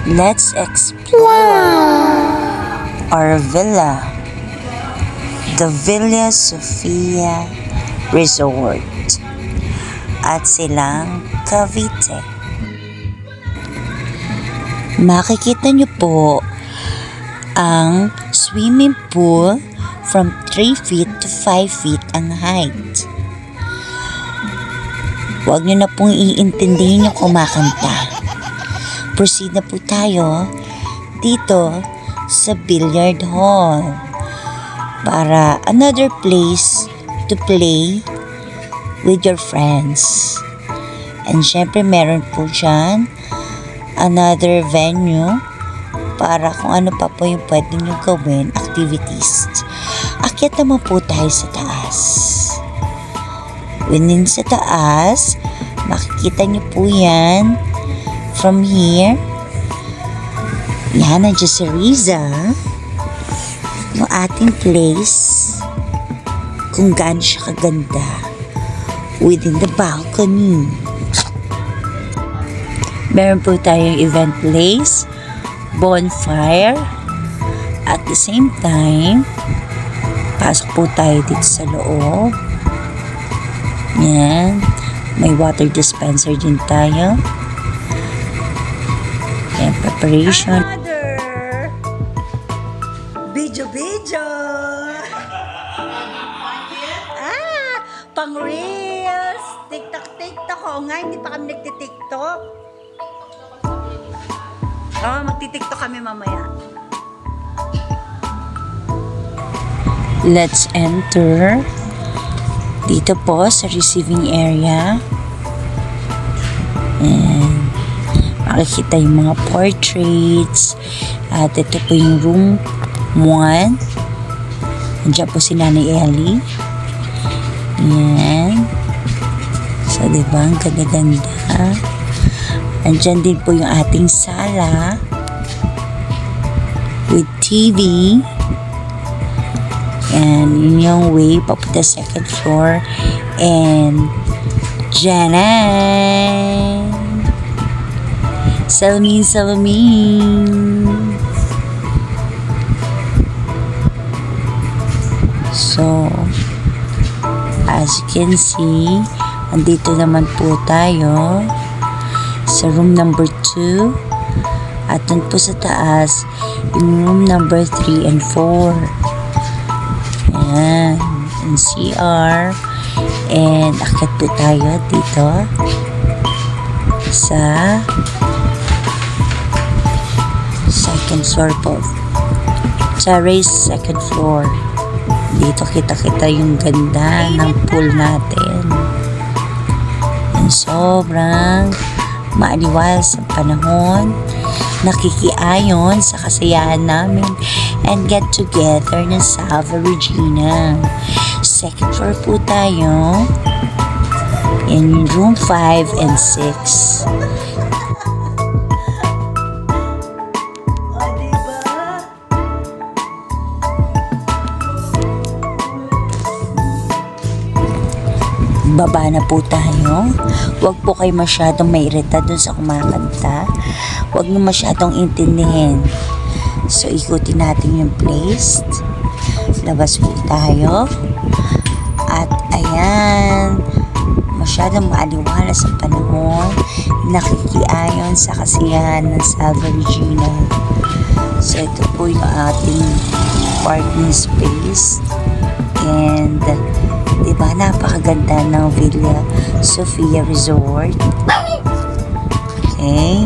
Let's explore our villa, the Villa Sofia Resort at Silang, Cavite. Makikita niyo po ang swimming pool from 3 feet to 5 feet ang height. Huwag niyo na pong iintindihin yung kumakanta. Proceed na po tayo dito sa billiard hall para another place to play with your friends. And syempre meron po dyan another venue para kung ano pa po yung pwede nyo gawin, activities. Akyat naman po tayo sa taas. Within sa taas, makikita nyo po yan from here. Yan, nandiyan si Riza, yung ating place, kung gaano siya kaganda within the balcony. Meron po tayong event place, bonfire, at the same time, pasok po tayo dito sa loob. Yan, may water dispenser din tayo. Yan, preparation. Video. Pang reels. TikTok. Oo nga, hindi pa kami nagtitiktok. Magtitiktok kami mamaya. Let's enter dito po sa receiving area. And makikita yung mga portraits. At ito po yung room 1. Andiyan po si Nanay Ellie. Yan. So, diba? Ang ganda-ganda. Andyan din po yung ating sala with TV. And yun yung way papunta second floor. And Janan! Salamin! So, as you can see, andito naman po tayo sa room number 2. At dun po sa taas, yung room number 3 and 4. Ayan, yung CR. And akit po tayo dito sa second floor po. Terrace second floor. Dito kita-kita yung ganda ng pool natin. And sobrang maaliwal sa panahon. Nakikiayon sa kasiyahan namin and get together ng Salva Regina. Second floor po tayo in room 5 and 6. Baba na po tayo. Huwag po kayo masyadong mairita dun sa kumakanta. Huwag nyo masyadong intindihin. So, ikutin natin yung place. Labas po tayo. At ayan, masyadong maaliwala sa panahon. Nakikiayon sa kasiyahan ng Salva Regina. So, ito po yung ating parking space. And diba, napakaganda ng Villa Sofia Resort. Okay.